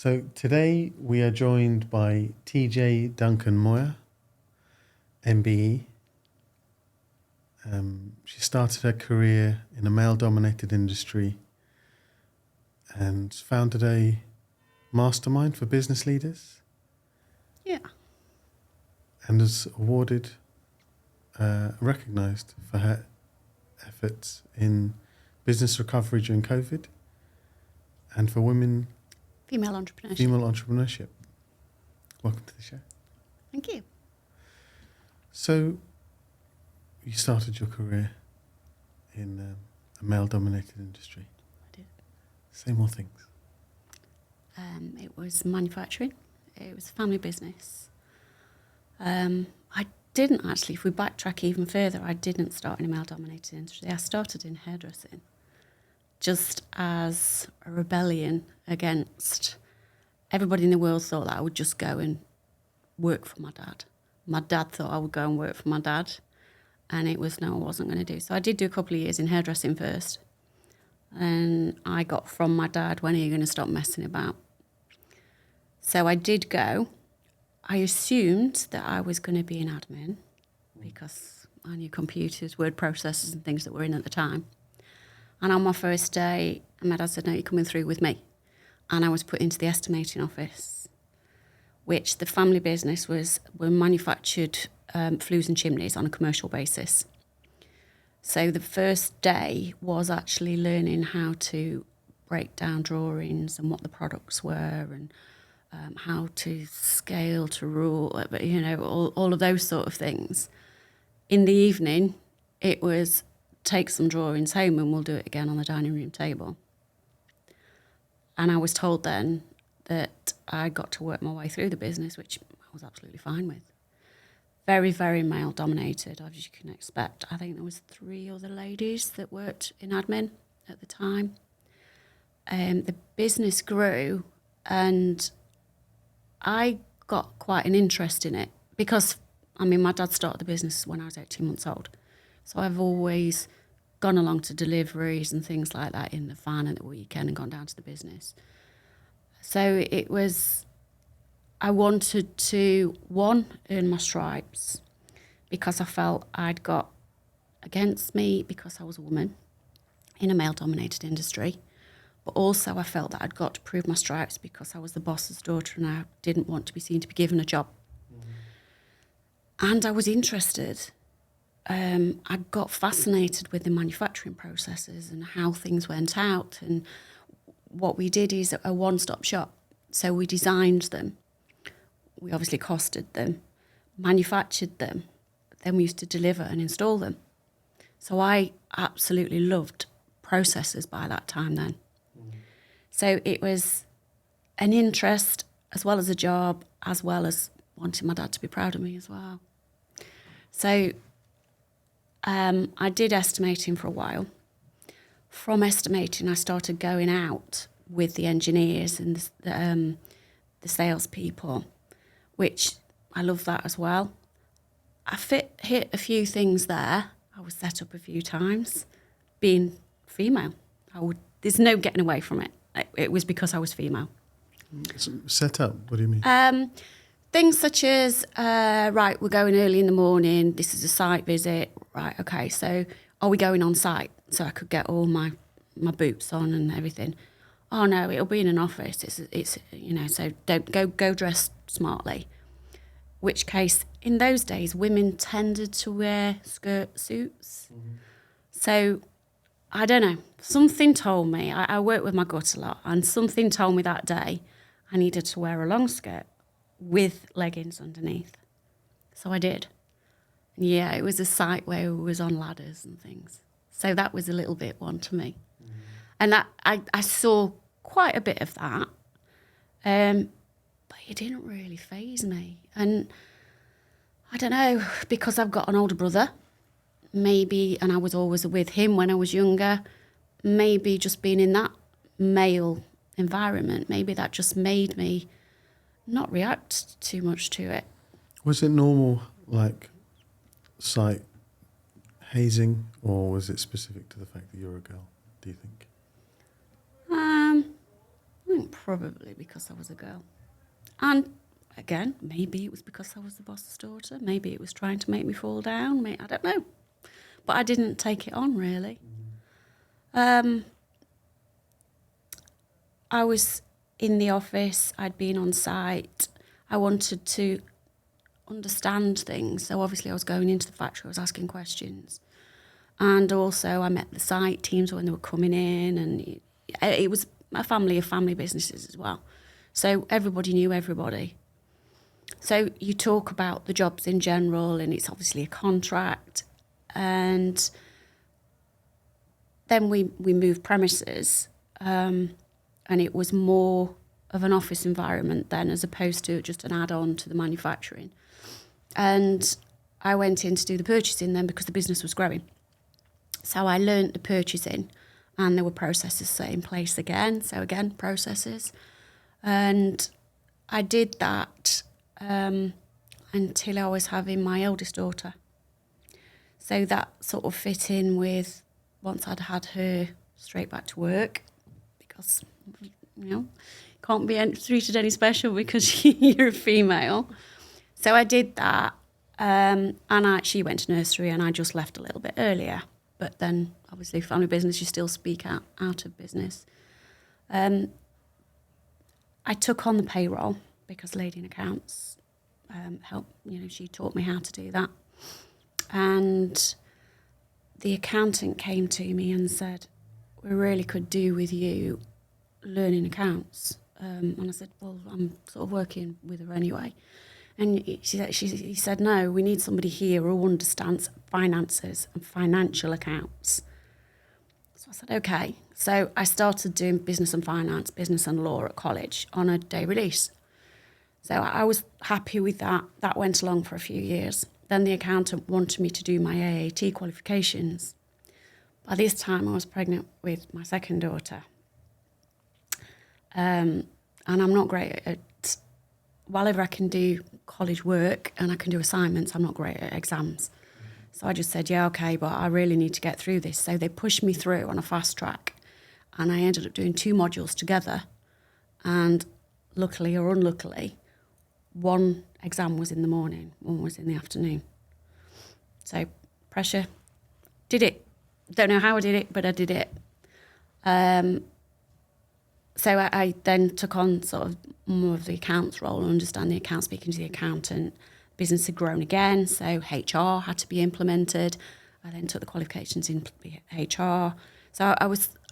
So today we are joined by TJ Duncan Moir MBE. She started her career in a male-dominated industry and founded a mastermind for business leaders. Yeah. And is awarded, recognised for her efforts in business recovery during COVID and for women. Female entrepreneurship. Female entrepreneurship. Welcome to the show. Thank you. So, you started your career in a male-dominated industry. I did. Say more things. It was manufacturing. It was a family business. I didn't actually, if we backtrack even further, I didn't start in a male-dominated industry. I started in hairdressing, just as a rebellion against everybody in the world thought that I would just go and work for my dad. My dad thought I would go and work for my dad, and it was no, I wasn't going to do. So I did do a couple of years in hairdressing first, and I got from my dad, when are you going to stop messing about? So I did go. I assumed that I was going to be in admin because I knew computers, word processors and things that were in at the time. And on my first day, my dad said, no, you're coming through with me. And I was put into the estimating office, which the family business were manufactured flues and chimneys on a commercial basis. So the first day was actually learning how to break down drawings and what the products were and how to scale to rule, you know, all of those sort of things. In the evening, it was take some drawings home and we'll do it again on the dining room table. And I was told then that I got to work my way through the business, which I was absolutely fine with. Very, very male-dominated, as you can expect. I think there was 3 other ladies that worked in admin at the time. The business grew, and I got quite an interest in it because, I mean, my dad started the business when I was 18 months old. So I've always gone along to deliveries and things like that in the van at the weekend and gone down to the business. So it was, I wanted to, one, earn my stripes because I felt I'd got against me because I was a woman in a male-dominated industry. But also I felt that I'd got to prove my stripes because I was the boss's daughter and I didn't want to be seen to be given a job. And I was interested. I got fascinated with the manufacturing processes and how things went out. And what we did is a one-stop shop. So we designed them. We obviously costed them, manufactured them. Then we used to deliver and install them. So I absolutely loved processes by that time then. So it was an interest as well as a job, as well as wanting my dad to be proud of me as well. So I did estimating for a while. From estimating, I started going out with the engineers and the salespeople, which I love that as well. I hit a few things there. I was set up a few times. Being female, there's no getting away from it. It was because I was female. Set up? What do you mean? Things such as, right, we're going early in the morning. This is a site visit. Right, okay, so are we going on site? So I could get all my boots on and everything. Oh, no, it'll be in an office. It's you know, so don't go dressed smartly. Which case, in those days, women tended to wear skirt suits. Mm-hmm. So I don't know, something told me, I work with my gut a lot, and something told me that day I needed to wear a long skirt with leggings underneath. So I did. Yeah, it was a site where we was on ladders and things. So that was a little bit one to me. Mm. And that I saw quite a bit of that, but it didn't really faze me. And I don't know, because I've got an older brother, maybe, and I was always with him when I was younger, maybe just being in that male environment, maybe that just made me not react too much to it. Was it normal, like, site hazing, or was it specific to the fact that you're a girl, do you think? think probably because I was a girl. And again, maybe it was because I was the boss's daughter. Maybe it was trying to make me fall down. I don't know. But I didn't take it on, really. I was in the office. I'd been on site. I wanted to understand things. So obviously I was going into the factory. I was asking questions. And also I met the site teams when they were coming in. And it was a family of family businesses as well. So everybody knew everybody. So you talk about the jobs in general, and it's obviously a contract. And then we moved premises, and it was more of an office environment then, as opposed to just an add-on to the manufacturing. And I went in to do the purchasing then because the business was growing. So I learnt the purchasing, and there were processes set in place again. So again, processes. And I did that until I was having my eldest daughter. So that sort of fit in with once I'd had her straight back to work, because, can't be treated any special because you're a female. So I did that, and she went to nursery, and I just left a little bit earlier. But then, obviously, family business, you still speak out of business. I took on the payroll because Lady in Accounts helped, she taught me how to do that. And the accountant came to me and said, we really could do with you learning accounts. And I said, well, I'm sort of working with her anyway. And he said, no, we need somebody here who understands finances and financial accounts. So I said, okay. So I started doing business and finance, business and law at college on a day release. So I was happy with that. That went along for a few years. Then the accountant wanted me to do my AAT qualifications. By this time, I was pregnant with my second daughter. And I'm not great at, whatever I can do college work and I can do assignments, I'm not great at exams. So I just said, yeah, okay, but I really need to get through this. So they pushed me through on a fast track. And I ended up doing 2 modules together. And luckily or unluckily, one exam was in the morning, one was in the afternoon. So pressure, did it. Don't know how I did it, but I did it. So I then took on sort of more of the accounts role and understand the account, speaking to the accountant. Business had grown again, so HR had to be implemented. I then took the qualifications in HR. So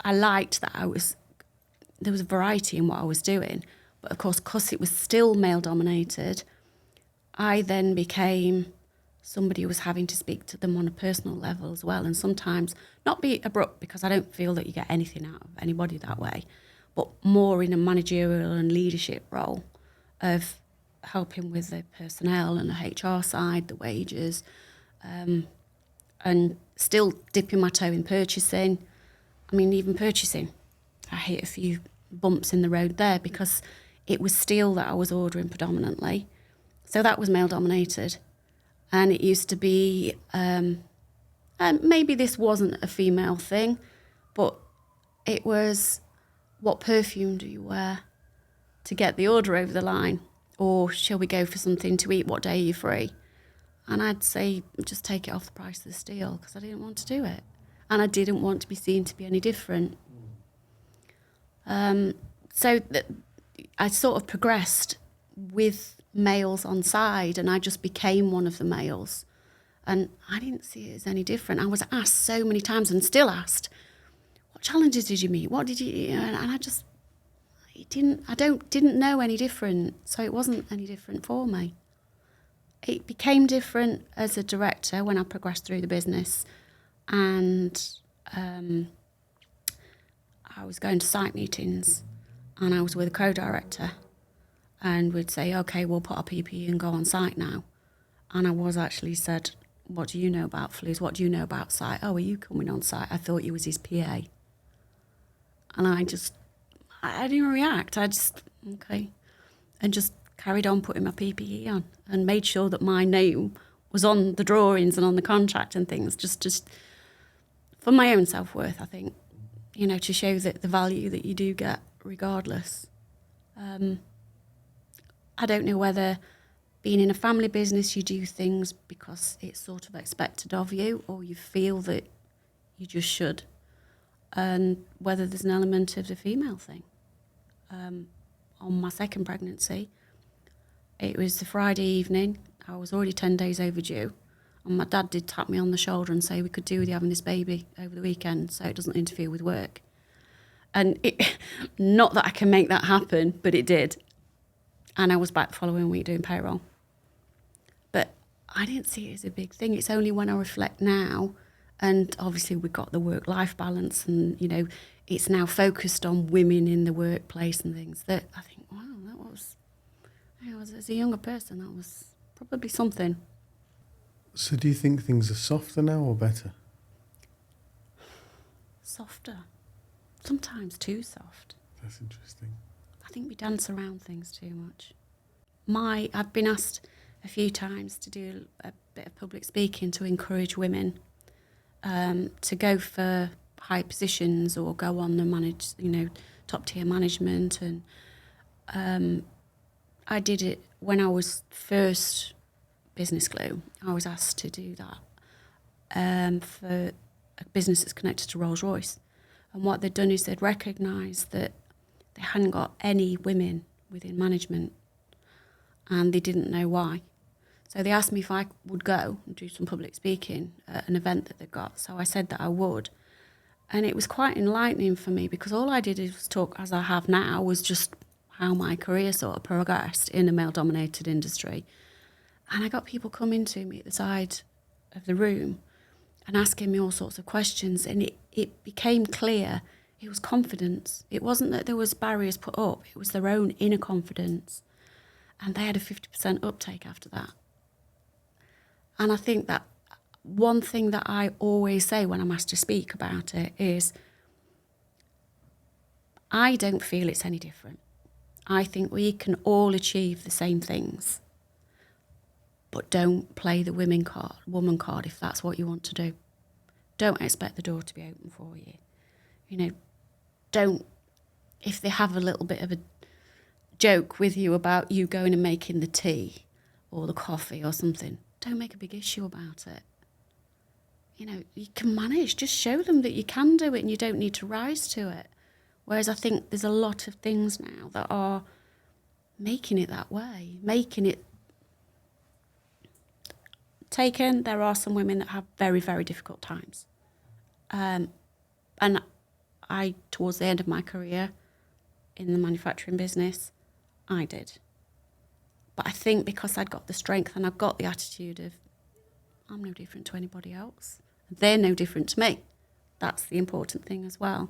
I liked that there was a variety in what I was doing. But of course, because it was still male-dominated, I then became somebody who was having to speak to them on a personal level as well. And sometimes not be abrupt, because I don't feel that you get anything out of anybody that way, but more in a managerial and leadership role of helping with the personnel and the HR side, the wages, and still dipping my toe in purchasing. I mean, even purchasing, I hit a few bumps in the road there because it was steel that I was ordering predominantly. So that was male-dominated. And it used to be, and maybe this wasn't a female thing, but it was, what perfume do you wear to get the order over the line? Or shall we go for something to eat? What day are you free? And I'd say, just take it off the price of the steel, because I didn't want to do it. And I didn't want to be seen to be any different. I sort of progressed with males on side, and I just became one of the males. And I didn't see it as any different. I was asked so many times, and still asked, what challenges did you meet? What did you, and I just, didn't know any different. So it wasn't any different for me. It became different as a director when I progressed through the business. And I was going to site meetings, and I was with a co-director, and we'd say, okay, we'll put our PPE and go on site now. And I was actually said, what do you know about flus? What do you know about site? Oh, are you coming on site? I thought you was his PA. And I didn't react. I just, okay. And just carried on putting my PPE on and made sure that my name was on the drawings and on the contract and things, just for my own self-worth, I think, to show that the value that you do get regardless. I don't know whether being in a family business you do things because it's sort of expected of you, or you feel that you just should, and whether there's an element of the female thing. On my second pregnancy, it was the Friday evening. I was already 10 days overdue, and my dad did tap me on the shoulder and say we could do with you having this baby over the weekend so it doesn't interfere with work. And not that I can make that happen, but it did. And I was back the following week doing payroll. But I didn't see it as a big thing. It's only when I reflect now, and obviously we've got the work-life balance, and, you know, it's now focused on women in the workplace and things, that I think, wow, that was, you know, as a younger person, that was probably something. So do you think things are softer now or better? Softer. Sometimes too soft. That's interesting. I think we dance around things too much. I've been asked a few times to do a bit of public speaking to encourage women to go for high positions or go on and manage, you know, top tier management. And I did it when I was first Business Glue. I was asked to do that for a business that's connected to Rolls-Royce. And what they'd done is they'd recognised that they hadn't got any women within management, and they didn't know why. So they asked me if I would go and do some public speaking at an event that they'd got. So I said that I would. And it was quite enlightening for me, because all I did was talk, as I have now, was just how my career sort of progressed in a male-dominated industry. And I got people coming to me at the side of the room and asking me all sorts of questions, and it became clear it was confidence. It wasn't that there was barriers put up, it was their own inner confidence. And they had a 50% uptake after that. And I think that one thing that I always say when I'm asked to speak about it is, I don't feel it's any different. I think we can all achieve the same things. But don't play the woman card if that's what you want to do. Don't expect the door to be open for you. You know, don't, if they have a little bit of a joke with you about you going and making the tea or the coffee or something, don't make a big issue about it. You know, you can manage. Just show them that you can do it and you don't need to rise to it. Whereas I think there's a lot of things now that are making it that way, making it taken. There are some women that have very, very difficult times. And I, towards the end of my career in the manufacturing business, I did. But I think because I'd got the strength and I've got the attitude of, I'm no different to anybody else. They're no different to me. That's the important thing as well.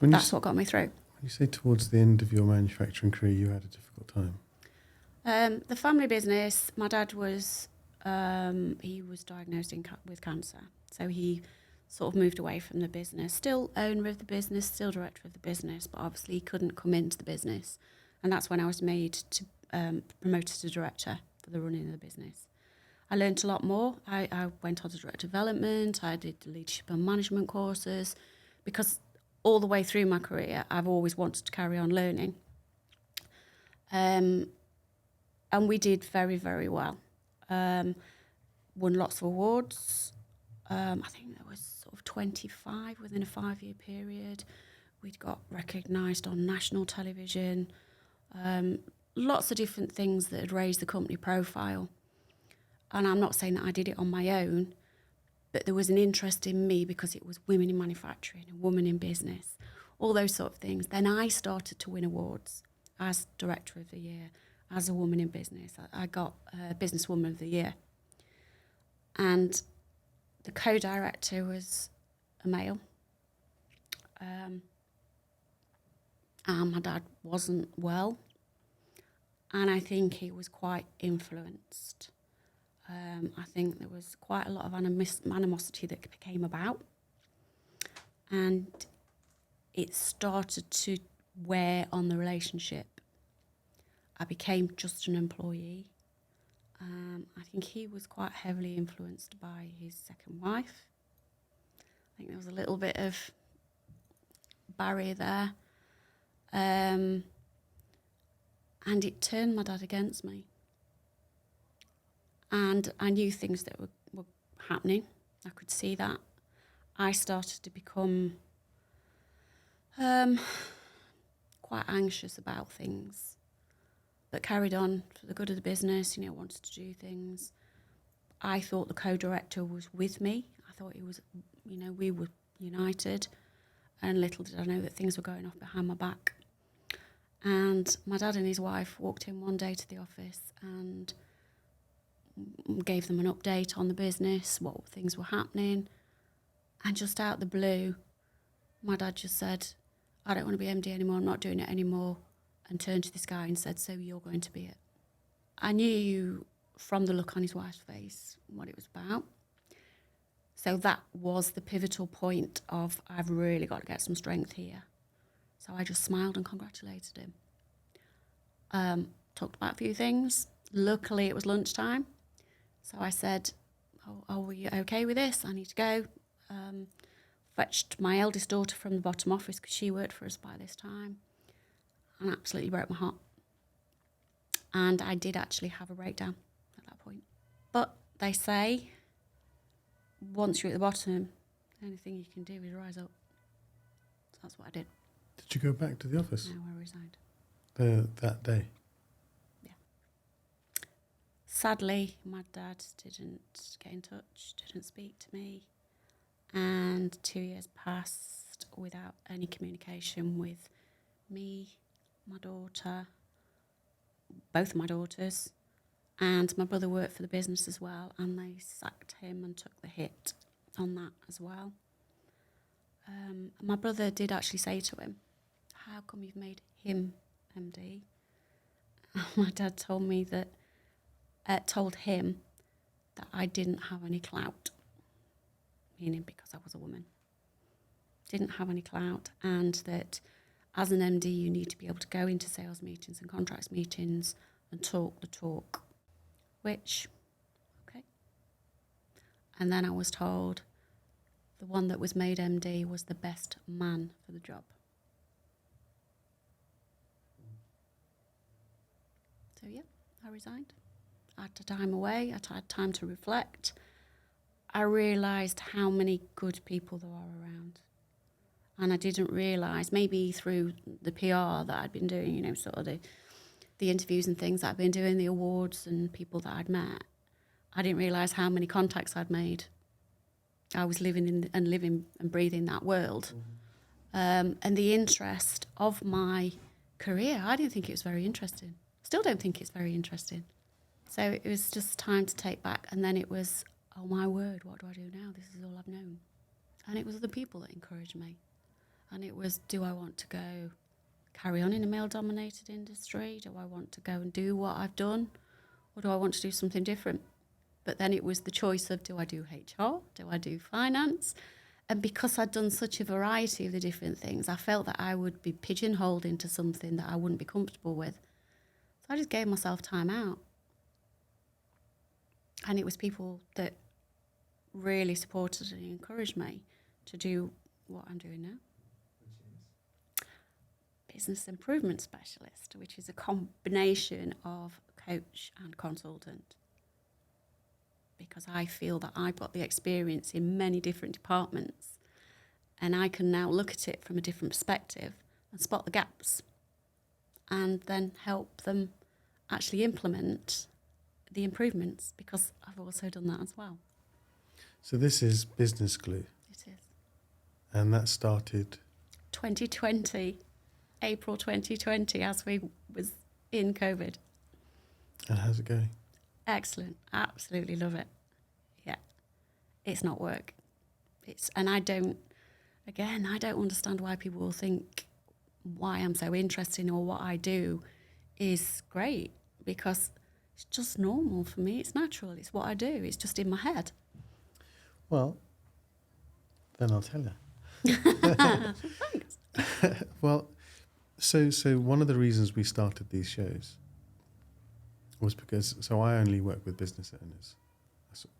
That's what got me through. When you say towards the end of your manufacturing career, you had a difficult time. The family business, my dad was, he was diagnosed with cancer. So he sort of moved away from the business. Still owner of the business, still director of the business, but obviously he couldn't come into the business. And that's when I was made to promoted to director for the running of the business. I learnt a lot more. I went on to direct development. I did leadership and management courses, because all the way through my career, I've always wanted to carry on learning. And we did very, very well. Won lots of awards. I think there was sort of 25 within a 5-year period. We'd got recognised on national television. Lots of different things that had raised the company profile. And I'm not saying that I did it on my own, but there was an interest in me because it was women in manufacturing, a woman in business, all those sort of things. Then I started to win awards as Director of the Year, as a woman in business. I got Businesswoman of the Year. And the co-director was a male. And my dad wasn't well. And I think he was quite influenced. I think there was quite a lot of animosity that came about. And it started to wear on the relationship. I became just an employee. I think he was quite heavily influenced by his second wife. I think there was a little bit of barrier there. And it turned my dad against me. And I knew things that were happening. I could see that. I started to become quite anxious about things, but carried on for the good of the business, wanted to do things. I thought the co-director was with me. I thought he was, we were united. And little did I know that things were going off behind my back. And my dad and his wife walked in one day to the office and gave them an update on the business, what things were happening. And just out the blue, my dad just said, I don't want to be MD anymore, I'm not doing it anymore, and turned to this guy and said, so you're going to be it. I knew from the look on his wife's face what it was about. So that was the pivotal point of, I've really got to get some strength here. So I just smiled and congratulated him. Talked about a few things. Luckily, it was lunchtime. So I said, are we okay with this? I need to go. Fetched my eldest daughter from the bottom office because she worked for us by this time, and absolutely broke my heart. And I did actually have a breakdown at that point. But they say, once you're at the bottom, the only thing you can do is rise up. So that's what I did. Did you go back to the office? No, I resigned. That day? Yeah. Sadly, my dad didn't get in touch, didn't speak to me. And 2 years passed without any communication with me, my daughter, both of my daughters, and my brother worked for the business as well, and they sacked him and took the hit on that as well. My brother did actually say to him, how come you've made him MD? My dad told me that, told him that I didn't have any clout. Meaning because I was a woman. Didn't have any clout, and that as an MD you need to be able to go into sales meetings and contracts meetings and talk the talk. Which, okay. And then I was told the one that was made MD was the best man for the job. So yeah, I resigned. I had time away, I had time to reflect. I realised how many good people there are around. And I didn't realise, maybe through the PR that I'd been doing, sort of the interviews and things that I'd been doing, the awards and people that I'd met, I didn't realise how many contacts I'd made. I was living and breathing that world. And the interest of my career, I didn't think it was very interesting. Still don't think it's very interesting. So it was just time to take back. And then it was, oh my word, what do I do now? This is all I've known. And it was the people that encouraged me. And it was, do I want to go carry on in a male-dominated industry? Do I want to go and do what I've done? Or do I want to do something different? But then it was the choice of, do I do HR? Do I do finance? And because I'd done such a variety of the different things, I felt that I would be pigeonholed into something that I wouldn't be comfortable with. So I just gave myself time out. And it was people that really supported and encouraged me to do what I'm doing now. Which is? Business improvement specialist, which is a combination of coach and consultant. Because I feel that I've got the experience in many different departments, and I can now look at it from a different perspective and spot the gaps and then help them actually implement the improvements, because I've also done that as well. So this is Business Glue. It is. And that started? 2020, April 2020, as we was in COVID. And how's it going? Excellent. Absolutely love it. Yeah. It's not work. And I don't understand why people will think why I'm so interested or what I do is great, because it's just normal for me. It's natural. It's what I do. It's just in my head. Well, then I'll tell you. Thanks. Well, so one of the reasons we started these shows was because, so I only work with business owners.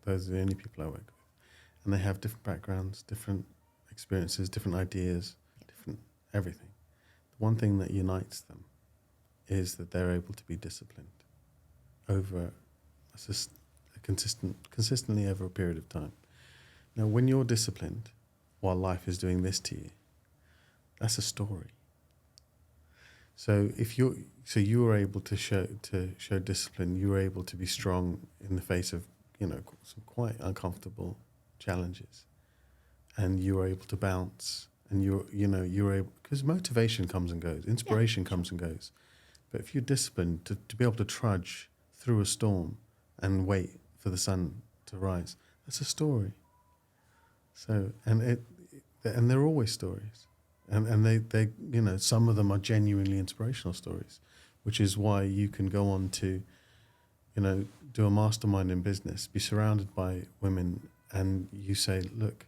Those are the only people I work with. And they have different backgrounds, different experiences, different ideas, different everything. The one thing that unites them is that they're able to be disciplined over consistently over a period of time. Now, when you're disciplined while life is doing this to you, that's a story. So if you were able to show discipline, you were able to be strong in the face of, some quite uncomfortable challenges, and you were able to bounce, and you're able, because motivation comes and goes, inspiration comes and goes, but if you're disciplined to be able to trudge through a storm and wait for the sun to rise, that's a story. So and they're always stories. And they some of them are genuinely inspirational stories, which is why you can go on to, do a mastermind in business, be surrounded by women, and you say, look,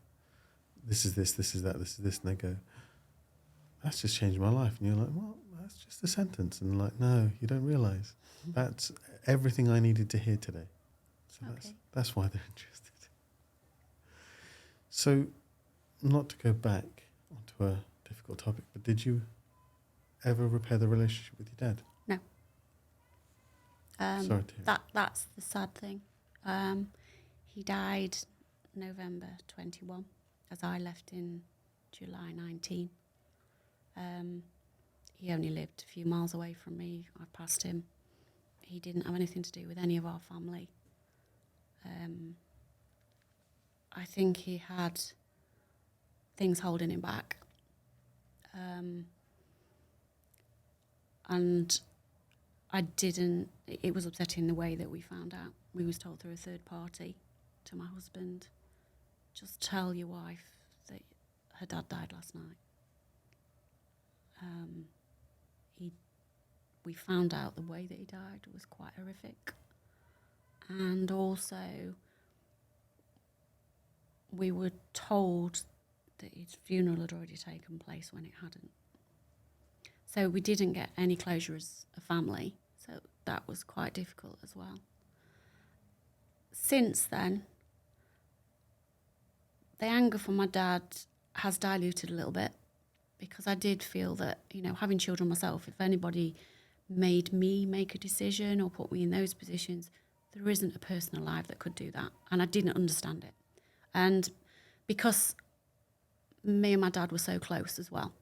this is this is that, this is this, and they go, that's just changed my life. And you're like, well, that's just a sentence. And like, no, you don't realise. That's everything I needed to hear today. So that's why they're interested. So, not to go back onto a difficult topic, but did you ever repair the relationship with your dad? No. Sorry to hear. That's the sad thing. He died November 21, as I left in July 19. He only lived a few miles away from me. I passed him. He didn't have anything to do with any of our family. I think he had things holding him back. And it was upsetting the way that we found out. We was told through a third party to my husband, just tell your wife that her dad died last night. We found out the way that he died was quite horrific. And also, we were told that his funeral had already taken place when it hadn't. So we didn't get any closure as a family, so that was quite difficult as well. Since then, the anger from my dad has diluted a little bit, because I did feel that, having children myself, if anybody made me make a decision or put me in those positions, there isn't a person alive that could do that, and I didn't understand it. And because me and my dad were so close as well,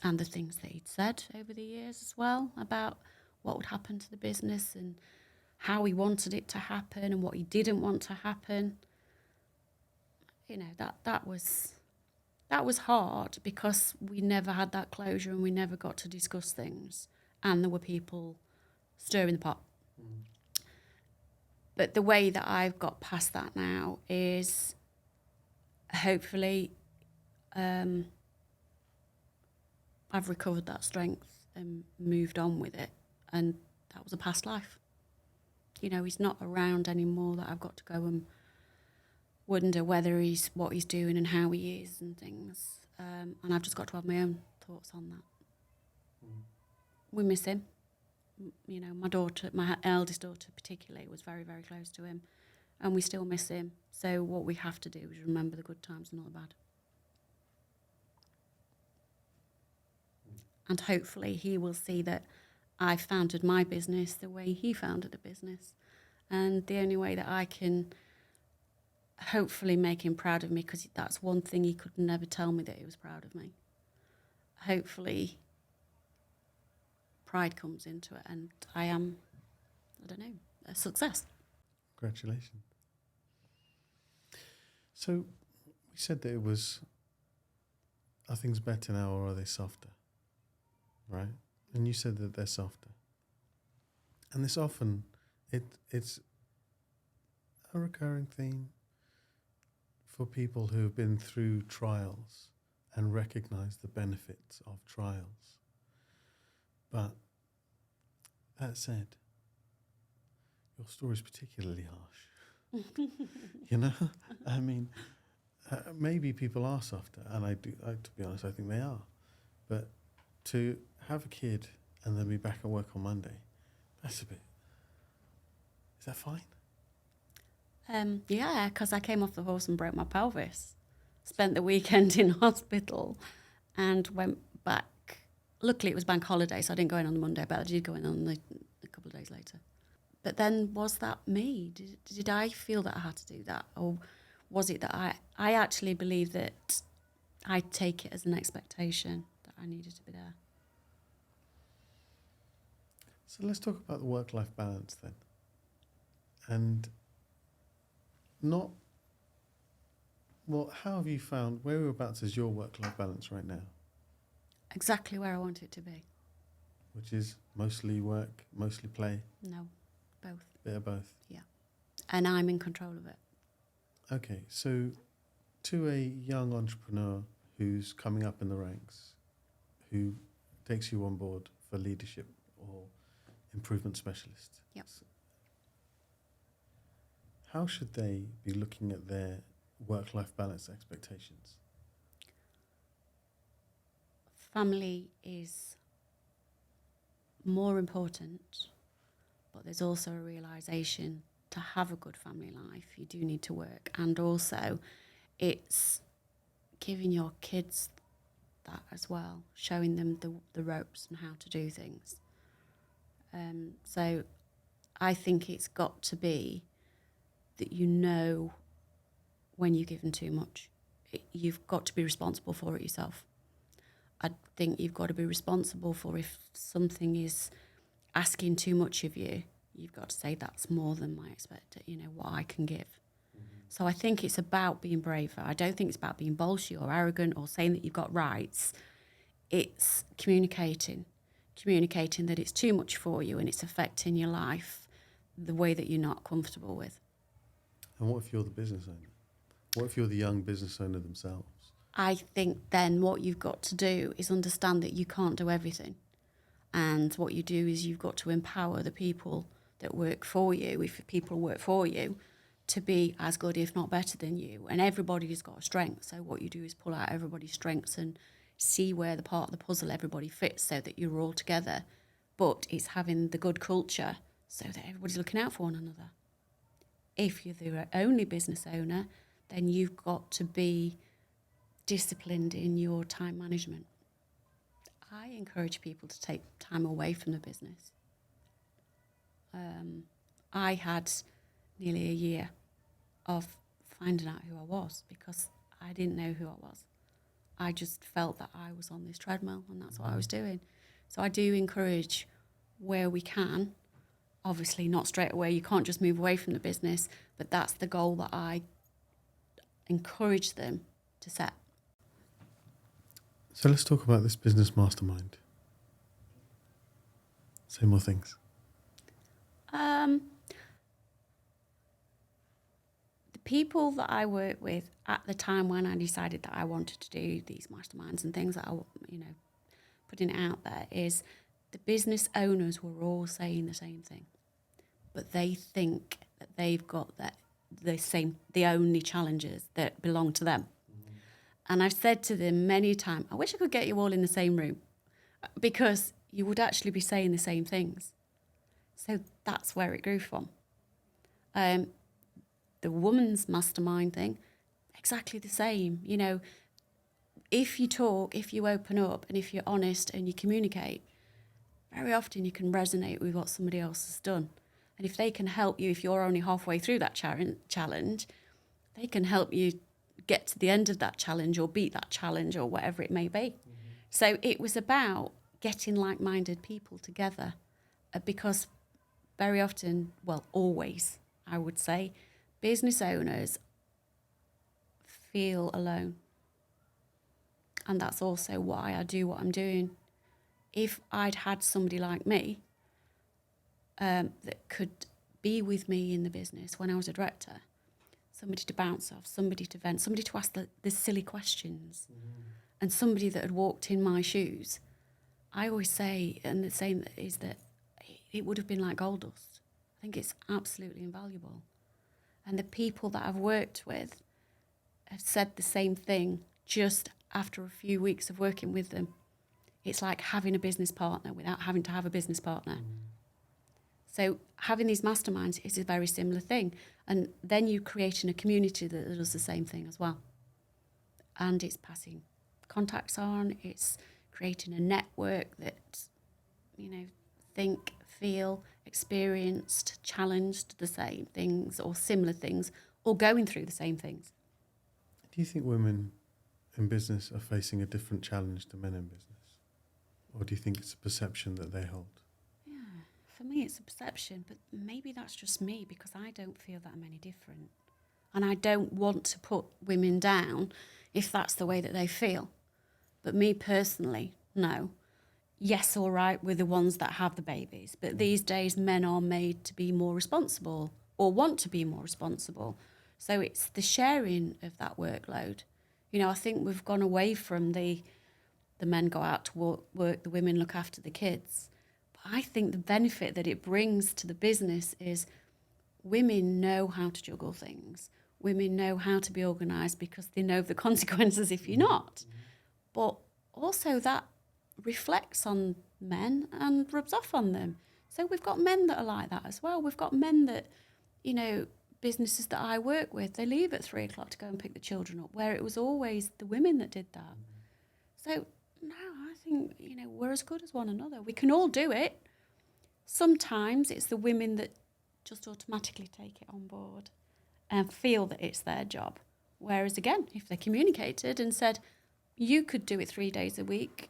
and the things that he'd said over the years as well about what would happen to the business and how he wanted it to happen and what he didn't want to happen, that was hard, because we never had that closure and we never got to discuss things, and there were people stirring the pot. But the way that I've got past that now is, hopefully, I've recovered that strength and moved on with it, and that was a past life. He's not around anymore that I've got to go and wonder what he's doing and how he is and things. And I've just got to have my own thoughts on that. We miss him. My daughter, my eldest daughter particularly, was very, very close to him, and we still miss him. So what we have to do is remember the good times and not the bad. And hopefully he will see that I founded my business the way he founded the business. And the only way that I can hopefully make him proud of me, because that's one thing he could never tell me, that he was proud of me. Hopefully pride comes into it, and I am, a success. Congratulations. So we said that it was, are things better now or are they softer? Right? And you said that they're softer. And this often, it's a recurring theme for people who have been through trials and recognise the benefits of trials. But that said, your story is particularly harsh. I mean, maybe people are softer, and to be honest, I think they are. But to have a kid and then be back at work on Monday, that's a bit... Is that fine? Yeah, because I came off the horse and broke my pelvis. Spent the weekend in hospital and went back luckily it was bank holiday, so I didn't go in on the Monday, but I did go in on a couple of days later. But then was that me? Did I feel that I had to do that? Or was it that I actually believe that I take it as an expectation that I needed to be there? So let's talk about the work-life balance then. And how have you found, whereabouts is your work-life balance right now? Exactly where I want it to be. Which is mostly work, mostly play? No, both. Bit of both? Yeah. And I'm in control of it. Okay, so to a young entrepreneur who's coming up in the ranks, who takes you on board for leadership or improvement specialist, Yep. how should they be looking at their work-life balance expectations? Family is more important, but there's also a realisation to have a good family life, you do need to work. And also, it's giving your kids that as well, showing them the ropes and how to do things. So I think it's got to be that you know when you're given too much. You've got to be responsible for it yourself. I think you've got to be responsible for if something is asking too much of you, you've got to say that's more than my what I can give. Mm-hmm. So I think it's about being braver. I don't think it's about being bolshy or arrogant or saying that you've got rights. It's communicating that it's too much for you and it's affecting your life the way that you're not comfortable with. And what if you're the business owner? What if you're the young business owner themselves? I think then what you've got to do is understand that you can't do everything. And what you do is you've got to empower the people that work for you, if people work for you, to be as good, if not better than you. And everybody's got a strength. So what you do is pull out everybody's strengths and see where the part of the puzzle everybody fits so that you're all together. But it's having the good culture so that everybody's looking out for one another. If you're the only business owner, then you've got to be disciplined in your time management. I encourage people to take time away from the business. I had nearly a year of finding out who I was because I didn't know who I was. I just felt that I was on this treadmill and that's what I was doing. So I do encourage where we can, obviously not straight away, you can't just move away from the business, but that's the goal that I encourage them to set. So let's talk about this business mastermind. Say more things. The people that I work with at the time when I decided that I wanted to do these masterminds and things that I, putting it out there is the business owners were all saying the same thing, but they think that they've got the only challenges that belong to them. Mm-hmm. And I've said to them many times, I wish I could get you all in the same room because you would actually be saying the same things. So that's where it grew from. The woman's mastermind thing, exactly the same. If you talk, if you open up, and if you're honest and you communicate, very often you can resonate with what somebody else has done. And if they can help you, if you're only halfway through that challenge, they can help you get to the end of that challenge or beat that challenge or whatever it may be. Mm-hmm. So it was about getting like-minded people together because very often, always, I would say, business owners feel alone. And that's also why I do what I'm doing. If I'd had somebody like me that could be with me in the business when I was a director, somebody to bounce off, somebody to vent, somebody to ask the silly questions, and somebody that had walked in my shoes, I always say, and the same is that it would have been like gold dust. I think it's absolutely invaluable. And the people that I've worked with have said the same thing just after a few weeks of working with them. It's like having a business partner without having to have a business partner. So having these masterminds is a very similar thing. And then you're creating a community that does the same thing as well. And it's passing contacts on, it's creating a network that, think, feel, experienced, challenged the same things or similar things, or going through the same things. Do you think women in business are facing a different challenge to men in business? Or do you think it's a perception that they hold? Yeah, for me it's a perception, but maybe that's just me because I don't feel that I'm any different. And I don't want to put women down if that's the way that they feel. But me personally, no. Yes, all right, we're the ones that have the babies. But these days, men are made to be more responsible or want to be more responsible. So it's the sharing of that workload. I think we've gone away from the men go out to work, the women look after the kids. But I think the benefit that it brings to the business is women know how to juggle things. Women know how to be organised because they know the consequences if you're not. But also that reflects on men and rubs off on them. So we've got men that are like that as well. We've got men that, businesses that I work with, they leave at 3 o'clock to go and pick the children up, where it was always the women that did that. So no, I think, we're as good as one another. We can all do it. Sometimes it's the women that just automatically take it on board and feel that it's their job. Whereas again, if they communicated and said, you could do it 3 days a week,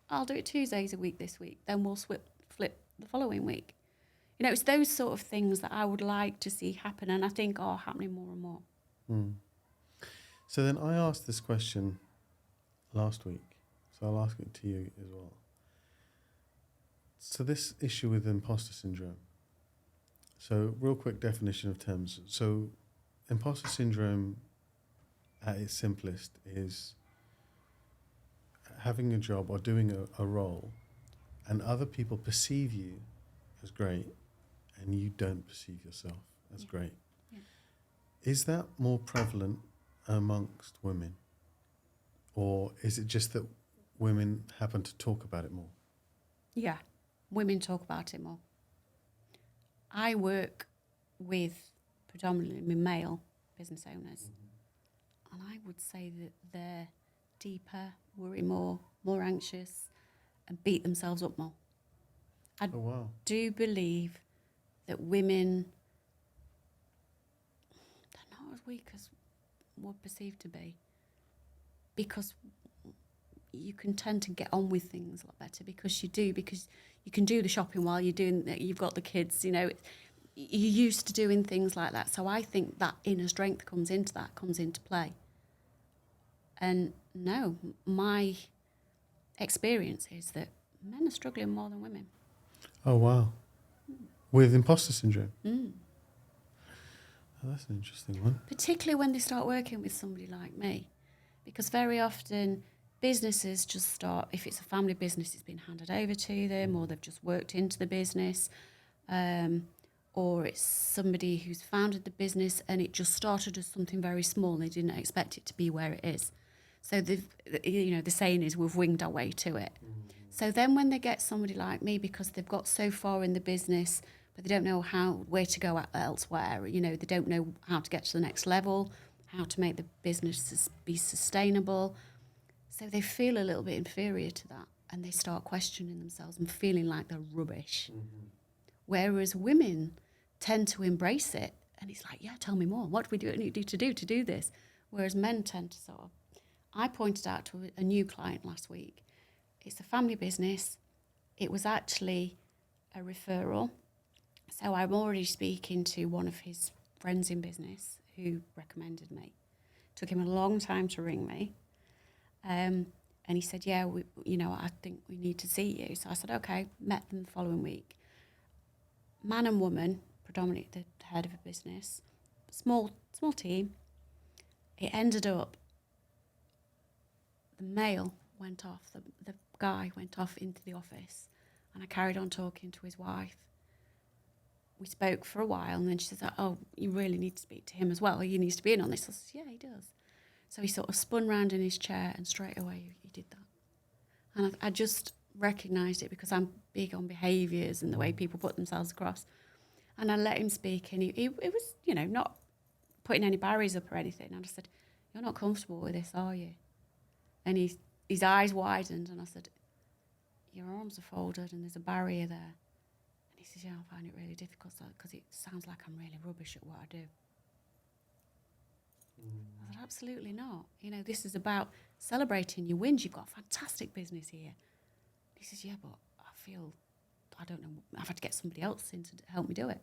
I'll do it 2 days a week this week, then we'll flip the following week. It's those sort of things that I would like to see happen and I think are happening more and more. Mm. So then I asked this question last week, so I'll ask it to you as well. So this issue with imposter syndrome. So real quick definition of terms. So imposter syndrome at its simplest is having a job or doing a role and other people perceive you as great and you don't perceive yourself as great. Yeah. Is that more prevalent amongst women? Or is it just that women happen to talk about it more? Yeah, women talk about it more. I work with predominantly male business owners, and I would say that they're deeper, worry more anxious, and beat themselves up more. I do believe that women, they're not as weak as we're perceived to be, because you can tend to get on with things a lot better because you can do the shopping while you've got the kids, you're used to doing things like that. So I think that inner strength comes into play. And no, my experience is that men are struggling more than women. Oh, wow. With imposter syndrome? Mm. Oh, that's an interesting one. Particularly when they start working with somebody like me. Because very often businesses just start, if it's a family business, it's been handed over to them, or they've just worked into the business, or it's somebody who's founded the business and it just started as something very small and they didn't expect it to be where it is. So the saying is we've winged our way to it. So then when they get somebody like me, because they've got so far in the business, but they don't know where to go elsewhere, they don't know how to get to the next level, how to make the business be sustainable. So they feel a little bit inferior to that and they start questioning themselves and feeling like they're rubbish. Mm-hmm. Whereas women tend to embrace it and it's like, yeah, tell me more. What do we need to do this? Whereas men tend to sort of... I pointed out to a new client last week. It's a family business. It was actually a referral. So I'm already speaking to one of his friends in business who recommended me. Took him a long time to ring me. And he said, yeah, I think we need to see you. So I said, okay, met them the following week. Man and woman, predominantly the head of a business, small team. It ended up, the male went off, the guy went off into the office, and I carried on talking to his wife. We spoke for a while, and then she said, oh, you really need to speak to him as well. He needs to be in on this. I said, yeah, he does. So he sort of spun round in his chair, and straight away he did that. And I just recognised it because I'm big on behaviours and the way people put themselves across. And I let him speak, and he was, not putting any barriers up or anything. And I said, you're not comfortable with this, are you? And his eyes widened, and I said, your arms are folded and there's a barrier there. And he says, yeah, I find it really difficult because it sounds like I'm really rubbish at what I do. I said, absolutely not. You know, this is about celebrating your wins. You've got a fantastic business here. He says, yeah, but I don't know, I've had to get somebody else in to help me do it.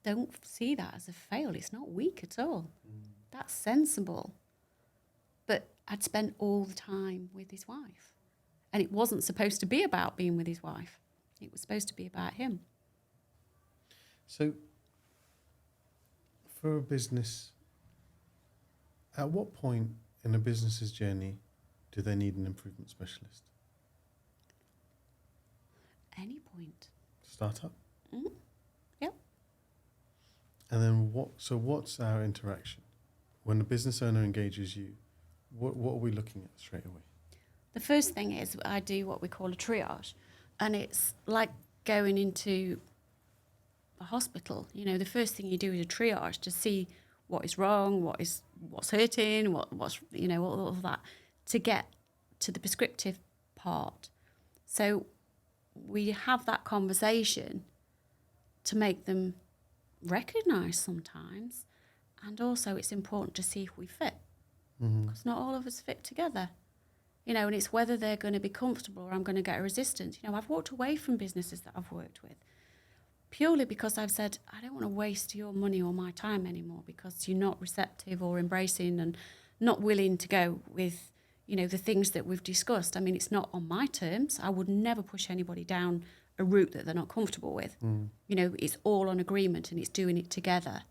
Don't see that as a fail. It's not weak at all. That's sensible. But I'd spent all the time with his wife. And it wasn't supposed to be about being with his wife. It was supposed to be about him. So, for a business, at what point in a business's journey do they need an improvement specialist? Any point. Startup? Mm-hmm. Yep. And then what's our interaction? When a business owner engages you, what are we looking at straight away? The first thing is I do what we call a triage. And it's like going into a hospital. You know, the first thing you do is a triage to see what is wrong, what's hurting, what's you know, all of that, to get to the prescriptive part. So we have that conversation to make them recognise sometimes, and also it's important to see if we fit, because not all of us fit together. You know, and it's whether they're going to be comfortable or I'm going to get a resistance. You know, I've walked away from businesses that I've worked with purely because I've said, I don't want to waste your money or my time anymore because you're not receptive or embracing and not willing to go with, you know, the things that we've discussed. I mean, it's not on my terms. I would never push anybody down a route that they're not comfortable with. You know, it's all on agreement and it's doing it together.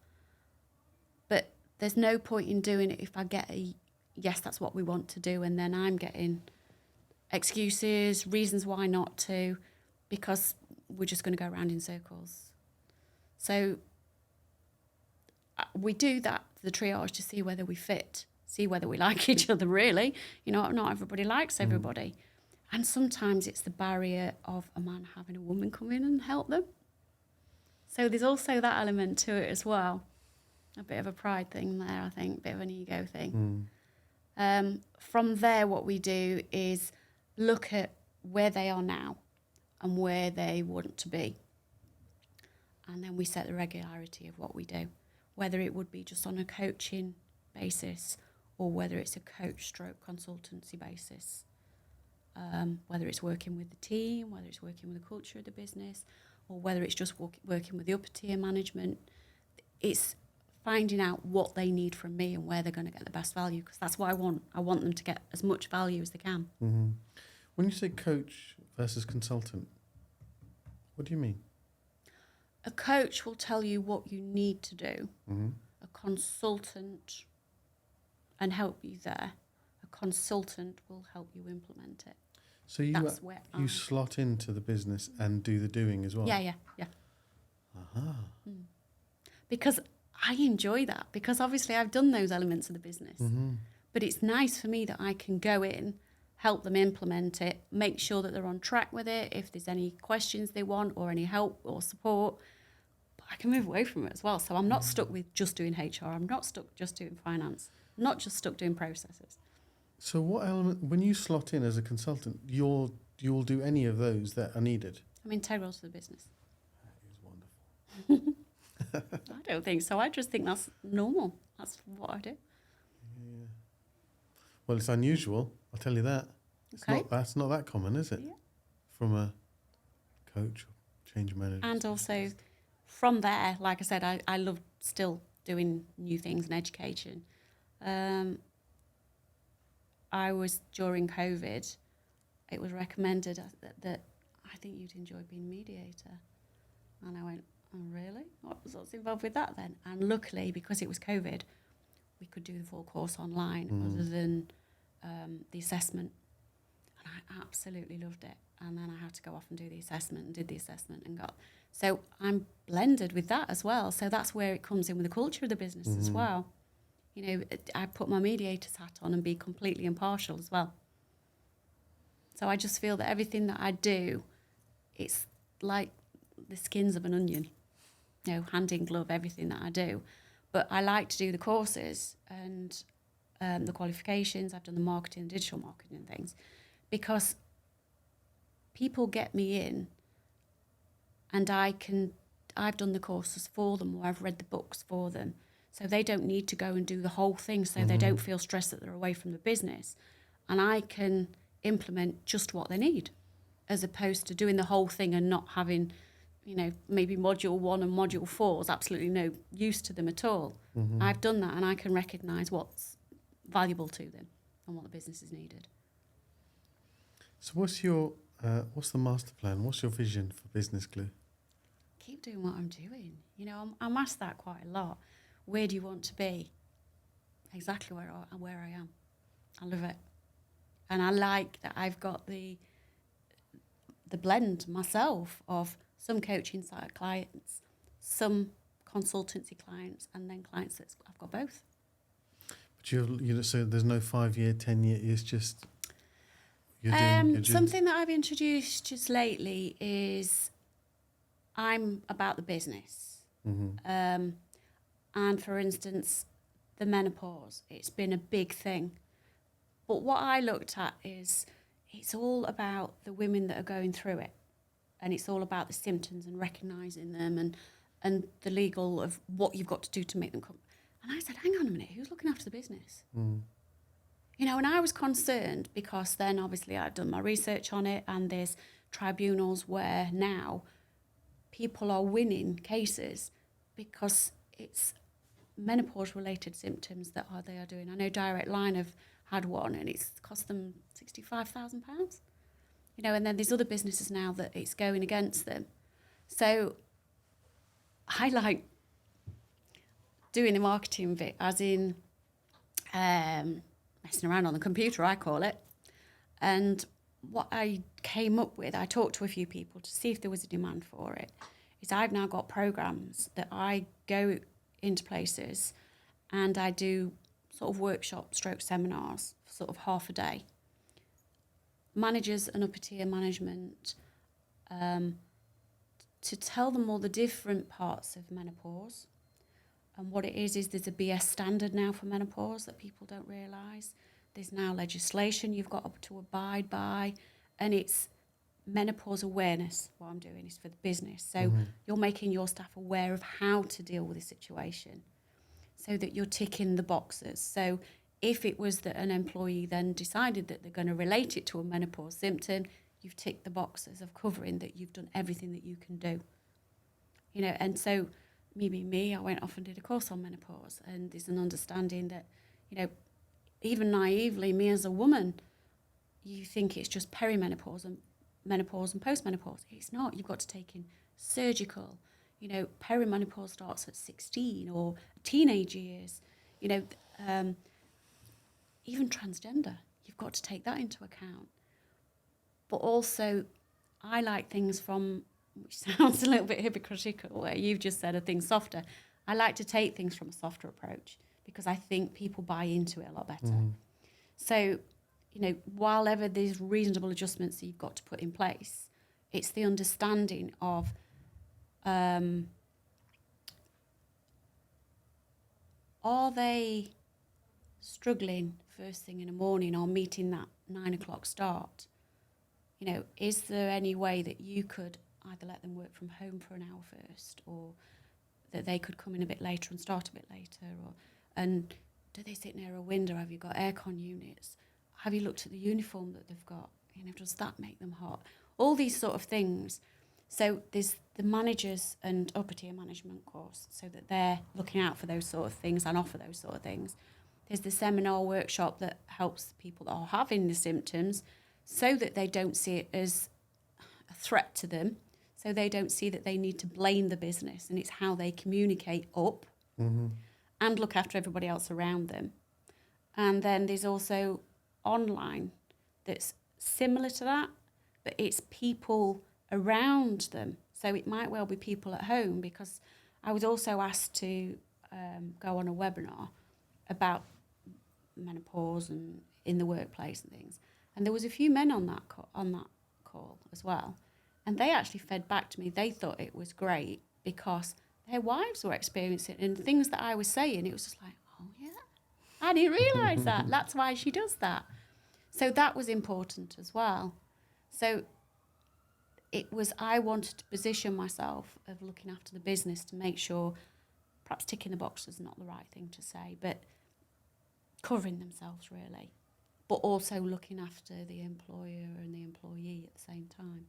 But there's no point in doing it if I get a yes, that's what we want to do, and then I'm getting excuses, reasons why not to, because we're just going to go around in circles. So we do that, the triage, to see whether we fit, see whether we like each other, really. You know, not everybody likes everybody. And sometimes it's the barrier of a man having a woman come in and help them. So there's also that element to it as well. A bit of a pride thing there, I think, a bit of an ego thing. From there, what we do is look at where they are now and where they want to be. And then we set the regularity of what we do, whether it would be just on a coaching basis or whether it's a coach stroke consultancy basis, whether it's working with the team, whether it's working with the culture of the business, or whether it's just working with the upper tier management. It's finding out what they need from me and where they're going to get the best value, because that's what I want. I want them to get as much value as they can. When you say coach versus consultant, what do you mean? A coach will tell you what you need to do. A consultant and help you there. A consultant will help you implement it. So you slot into the business and do the doing as well? Yeah. Because I enjoy that, because obviously I've done those elements of the business. But it's nice for me that I can go in, help them implement it, make sure that they're on track with it, if there's any questions they want or any help or support. But I can move away from it as well. So I'm not stuck with just doing HR. I'm not stuck just doing finance. I'm not just stuck doing processes. So what element, when you slot in as a consultant, you'll do any of those that are needed? I'm integral to the business. That is wonderful. I don't think so. I just think that's normal. That's what I do. Yeah. Well, it's unusual, I'll tell you that. That's not that common, is it? Yeah. From a coach or change manager. And also from there, like I said, I love still doing new things and education. I was, during COVID, it was recommended that I think you'd enjoy being mediator. And I went, oh, really? What's involved with that then? And luckily, because it was COVID, we could do the full course online other than the assessment. And I absolutely loved it. And then I had to go off and do the assessment and did the assessment and got... So I'm blended with that as well. So that's where it comes in with the culture of the business as well. You know, I put my mediator's hat on and be completely impartial as well. So I just feel that everything that I do, it's like the skins of an onion. You know, hand in glove, everything that I do. But I like to do the courses and the qualifications. I've done the marketing, digital marketing and things, because people get me in, and I've done the courses for them, or I've read the books for them, so they don't need to go and do the whole thing, so they don't feel stressed that they're away from the business, and I can implement just what they need, as opposed to doing the whole thing and not having, maybe module 1 and module 4 is absolutely no use to them at all. I've done that, and I can recognise what's valuable to them and what the business is needed. So what's the master plan? What's your vision for Business Glue? Keep doing what I'm doing. I'm asked that quite a lot. Where do you want to be? Exactly where I am. I love it. And I like that I've got the blend myself of some coaching side clients, some consultancy clients, and then clients that I've got both. But so there's no 5-year, 10-year. It's just you're doing something that I've introduced just lately is I'm about the business. And for instance, the menopause, it's been a big thing. But what I looked at is it's all about the women that are going through it. And it's all about the symptoms and recognising them and the legal of what you've got to do to make them come. And I said, hang on a minute, who's looking after the business? And I was concerned because then obviously I'd done my research on it, and there's tribunals where now people are winning cases because it's menopause-related symptoms that they are doing. I know Direct Line have had one, and it's cost them £65,000. And then there's other businesses now that it's going against them. So I like doing the marketing bit, as in messing around on the computer, I call it. And what I came up with, I talked to a few people to see if there was a demand for it, is I've now got programs that I go into places and I do sort of workshop stroke seminars for sort of half a day. Managers and upper tier management, to tell them all the different parts of menopause. And what it is there's a BS standard now for menopause that people don't realise. There's now legislation you've got to abide by, and it's menopause awareness. What I'm doing is for the business. So you're making your staff aware of how to deal with the situation so that you're ticking the boxes. So if it was that an employee then decided that they're going to relate it to a menopause symptom, you've ticked the boxes of covering that you've done everything that you can do. And so me, I went off and did a course on menopause, and there's an understanding that, even naively, me as a woman, you think it's just perimenopause and menopause and postmenopause. It's not. You've got to take in surgical. Perimenopause starts at 16 or teenage years. Even transgender, you've got to take that into account. But also, I like things from, which sounds a little bit hypocritical, where you've just said a thing softer. I like to take things from a softer approach because I think people buy into it a lot better. So, while ever there's reasonable adjustments that you've got to put in place, it's the understanding of are they struggling first thing in the morning or meeting that 9 o'clock start? Is there any way that you could either let them work from home for an hour first, or that they could come in a bit later and start a bit later? And do they sit near a window? Have you got aircon units? Have you looked at the uniform that they've got? Does that make them hot? All these sort of things. So there's the managers and upper tier management course, so that they're looking out for those sort of things and offer those sort of things. There's the seminar workshop that helps people that are having the symptoms so that they don't see it as a threat to them, so they don't see that they need to blame the business, and it's how they communicate up and look after everybody else around them. And then there's also online that's similar to that, but it's people around them. So it might well be people at home, because I was also asked to go on a webinar about menopause and in the workplace and things. And there was a few men on that call as well. And they actually fed back to me. They thought it was great because their wives were experiencing it, and things that I was saying, it was just like, oh, yeah, I didn't realise that. That's why she does that. So that was important as well. So I wanted to position myself of looking after the business to make sure, perhaps ticking the box is not the right thing to say, but covering themselves really, but also looking after the employer and the employee at the same time.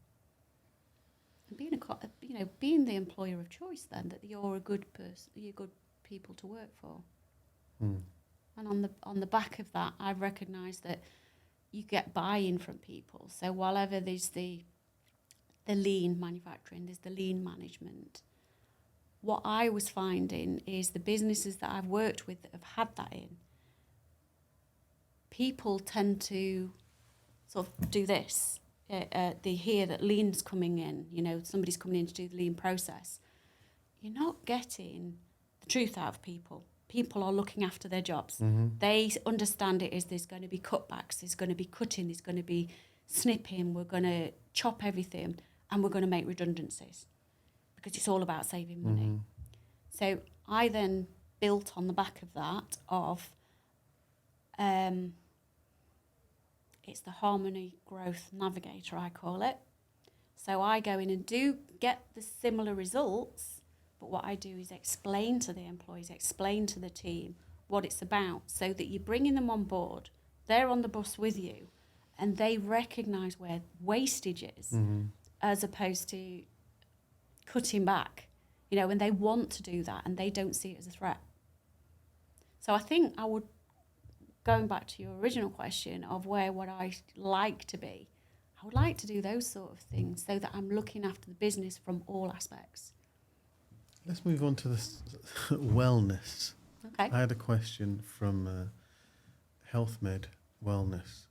And being the employer of choice then, that you're a good person, you're good people to work for. Mm. And on the back of that, I've recognised that you get buy-in from people. So whatever there's the lean manufacturing, there's the lean management. What I was finding is the businesses that I've worked with that have had that in, people tend to sort of do this. They hear that lean's coming in, somebody's coming in to do the lean process. You're not getting the truth out of people. People are looking after their jobs. Mm-hmm. They understand it as there's going to be cutbacks, there's going to be cutting, there's going to be snipping, we're going to chop everything, and we're going to make redundancies because it's all about saving money. Mm-hmm. So I then built on the back of that of it's the Harmony Growth Navigator, I call it. So I go in and do get the similar results, but what I do is explain to the employees, explain to the team what it's about, so that you're bringing them on board, they're on the bus with you, and they recognise where wastage is, Mm-hmm. as opposed to cutting back, and they want to do that and they don't see it as a threat. So I think going back to your original question of where would I like to be, I would like to do those sort of things so that I'm looking after the business from all aspects. Let's move on to this wellness. Okay. I had a question from Health Med Wellness,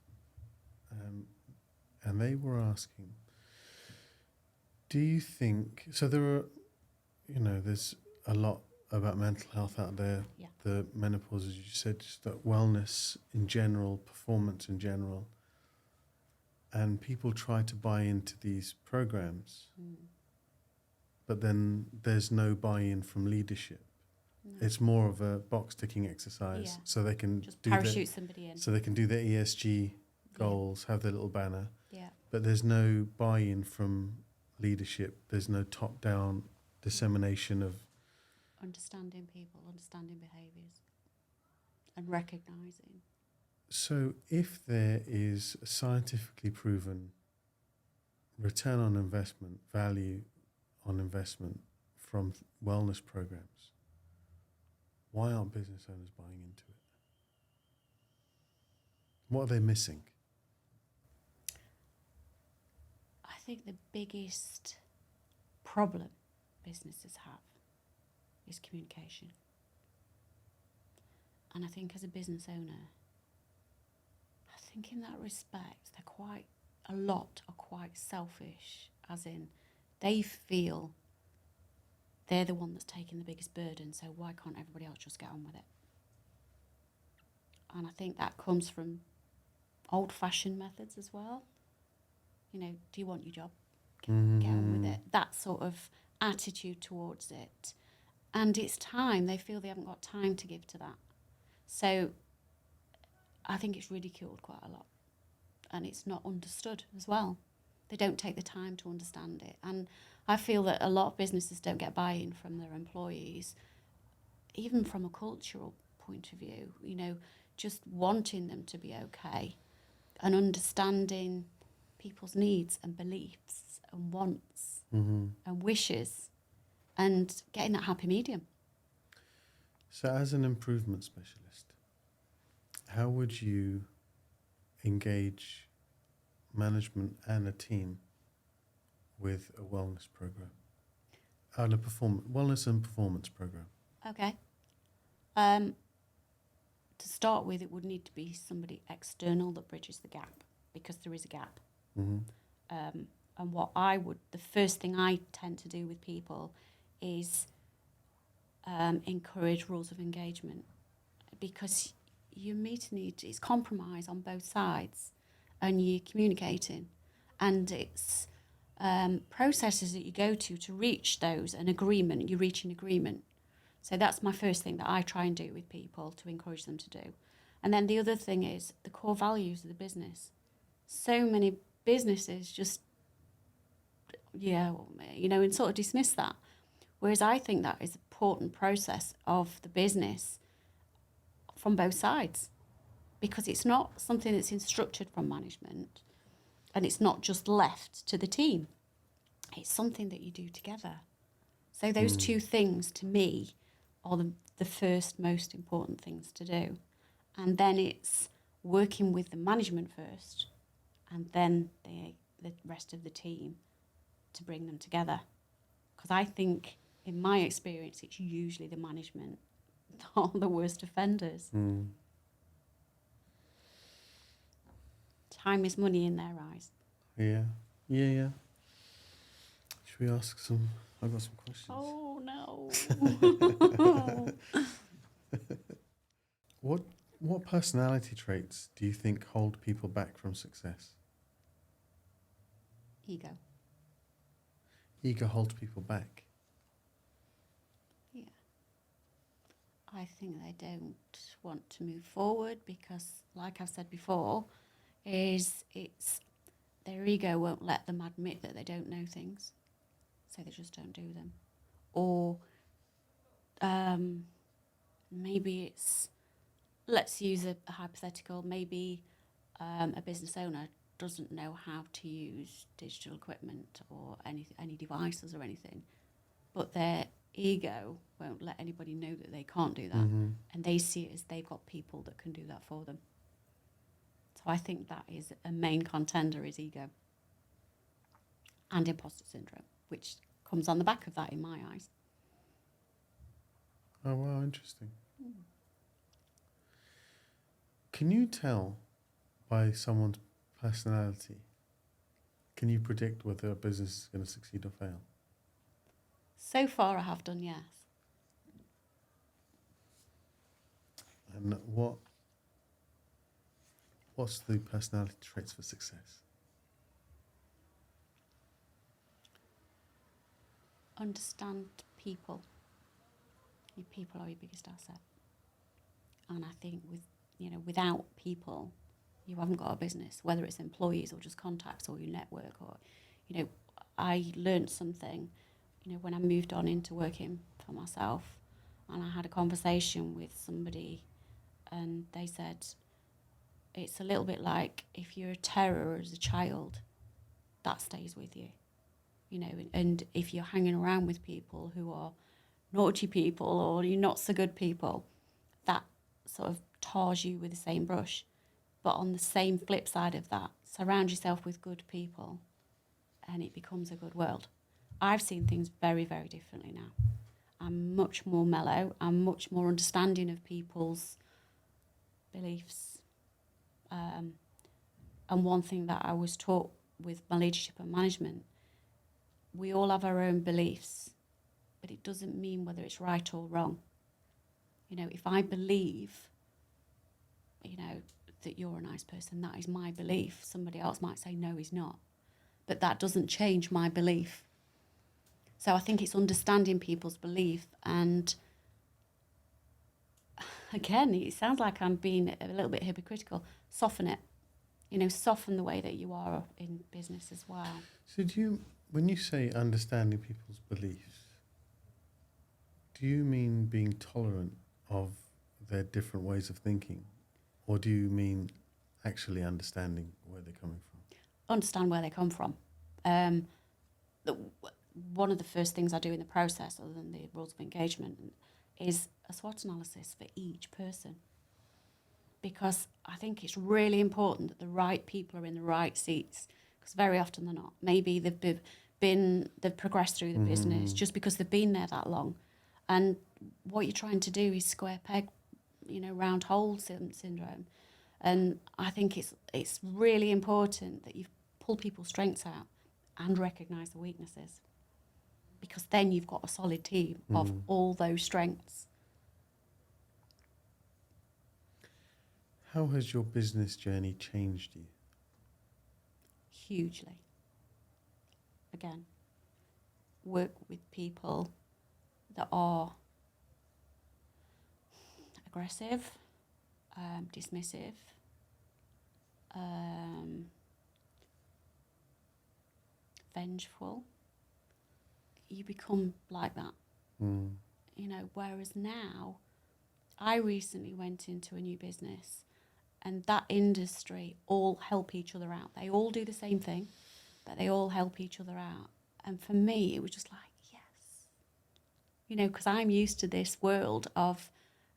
and they were asking, do you think, so there are, there's a lot about mental health out there, Yeah. the menopause, as you said, just that wellness in general, performance in general, and people try to buy into these programs, but then there's no buy-in from leadership. No. It's more of a box-ticking exercise, Yeah. so they can Just parachute somebody in. so they can do their ESG goals, have their little banner, Yeah. but there's no buy-in from leadership. There's no top-down dissemination of. Understanding people, understanding behaviours, and recognising. So if there is a scientifically proven return on investment, value on investment from wellness programs, why aren't business owners buying into it? What are they missing? I think the biggest problem businesses have is communication. And I think as a business owner, I think in that respect, a lot are quite selfish, as in they feel they're the one that's taking the biggest burden, so why can't everybody else just get on with it? And I think that comes from old-fashioned methods as well. Do you want your job? Get on with it. That sort of attitude towards it. And it's time. They feel they haven't got time to give to that. So I think it's ridiculed quite a lot. And it's not understood as well. They don't take the time to understand it. And I feel that a lot of businesses don't get buy-in from their employees, even from a cultural point of view, just wanting them to be okay and understanding people's needs and beliefs and wants and wishes and getting that happy medium. So as an improvement specialist, how would you engage management and a team with a wellness program? And a wellness and performance program. Okay. To start with, it would need to be somebody external that bridges the gap, because there is a gap. Mm-hmm. And the first thing I tend to do with people is encourage rules of engagement, because your meeting it's compromise on both sides, and you're communicating, and it's processes that you go to reach those, an agreement, you reach an agreement. So that's my first thing that I try and do with people to encourage them to do. And then the other thing is the core values of the business. So many businesses just and sort of dismiss that. Whereas I think that is an important process of the business from both sides, because it's not something that's instructed from management, and it's not just left to the team. It's something that you do together. So those two things, to me, are the first most important things to do. And then it's working with the management first, and then the rest of the team to bring them together. Because I think, in my experience, it's usually the management that are the worst offenders. Time is money in their eyes. Yeah. Should we ask some? I've got some questions. Oh, no. What personality traits do you think hold people back from success? Ego. Ego holds people back. Yeah. I think they don't want to move forward because, like I've said before, it's their ego won't let them admit that they don't know things, so they just don't do them. Or maybe it's, let's use a hypothetical, maybe a business owner doesn't know how to use digital equipment or any devices or anything, but their ego won't let anybody know that they can't do that, and they see it as they've got people that can do that for them. So I think that is a main contender, is ego and imposter syndrome, which comes on the back of that in my eyes. Oh, wow, interesting. Can you tell by someone's personality, can you predict whether a business is going to succeed or fail? So far I have done, yes. And what's the personality traits for success? Understand people. Your people are your biggest asset. And I think without people, you haven't got a business, whether it's employees or just contacts or your network. Or, I learned something, when I moved on into working for myself, and I had a conversation with somebody, and they said, it's a little bit like if you're a terror as a child, that stays with you, and if you're hanging around with people who are naughty people or you're not so good people, that sort of tars you with the same brush. But on the same flip side of that, surround yourself with good people and it becomes a good world. I've seen things very, very differently now. I'm much more mellow. I'm much more understanding of people's beliefs. And one thing that I was taught with my leadership and management, we all have our own beliefs, but it doesn't mean whether it's right or wrong. If I believe, that you're a nice person, that is my belief. Somebody else might say, no, he's not. But that doesn't change my belief. So I think it's understanding people's belief, and again, it sounds like I'm being a little bit hypocritical. Soften it. Soften the way that you are in business as well. So when you say understanding people's beliefs, do you mean being tolerant of their different ways of thinking? Or do you mean actually understanding where they're coming from? Understand where they come from. One of the first things I do in the process, other than the rules of engagement, is a SWOT analysis for each person. Because I think it's really important that the right people are in the right seats, because very often they're not. Maybe they've progressed through the business just because they've been there that long. And what you're trying to do is square peg, round hole syndrome. And I think it's really important that you pull people's strengths out and recognise the weaknesses, because then you've got a solid team of all those strengths. How has your business journey changed you? Hugely. Again, work with people that are aggressive, dismissive, vengeful, you become like that. You know, whereas now, I recently went into a new business, and that industry all help each other out. They all do the same thing, but they all help each other out. And for me, it was just like, yes. You know, because I'm used to this world of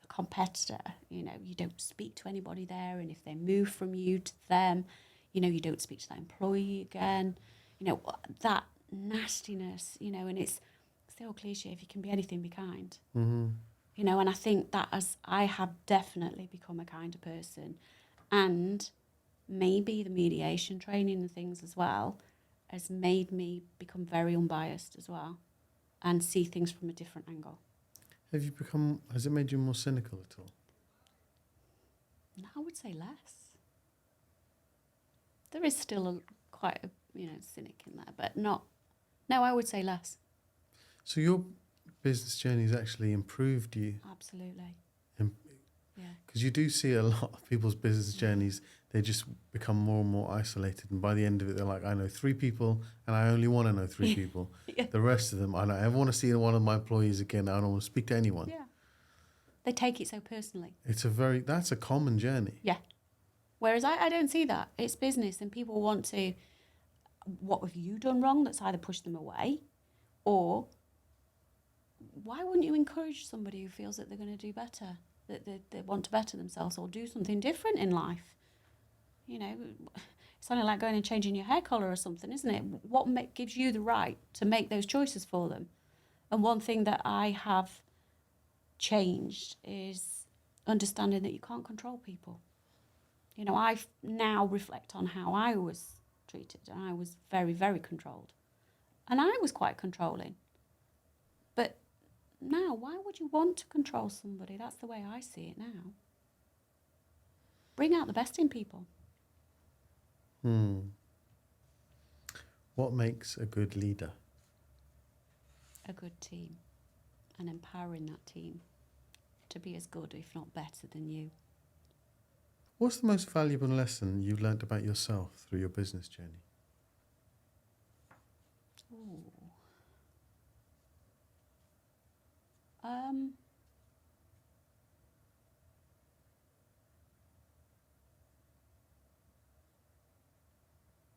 a competitor. You know, you don't speak to anybody there, and if they move from you to them, you know, you don't speak to that employee again. You know, that nastiness, you know, and it's the old cliche, if you can be anything, be kind. You know, and I think that I have definitely become a kinder person. And maybe the mediation training and things as well has made me become very unbiased as well and see things from a different angle. Has it made you more cynical at all? No, I would say less. There is still quite a, you know, cynic in there, but no, I would say less. So your business journey has actually improved you? Absolutely. Yeah. Because you do see a lot of people's business journeys, they just become more and more isolated. And by the end of it, they're like, I know 3 people and I only want to know 3 people. Yeah. The rest of them, I don't ever want to see one of my employees again. I don't want to speak to anyone. Yeah. They take it so personally. That's a common journey. Yeah. Whereas I don't see that. It's business, and people want to, what have you done wrong that's either pushed them away, or why wouldn't you encourage somebody who feels that they're going to do better, that they want to better themselves or do something different in life? You know, it's only like going and changing your hair colour or something, isn't it? What gives you the right to make those choices for them? And one thing that I have changed is understanding that you can't control people. You know, I now reflect on how I was treated, and I was very, very controlled. And I was quite controlling. But now, why would you want to control somebody? That's the way I see it now. Bring out the best in people. What makes a good leader? A good team. And empowering that team to be as good, if not better, than you. What's the most valuable lesson you've learnt about yourself through your business journey? Ooh.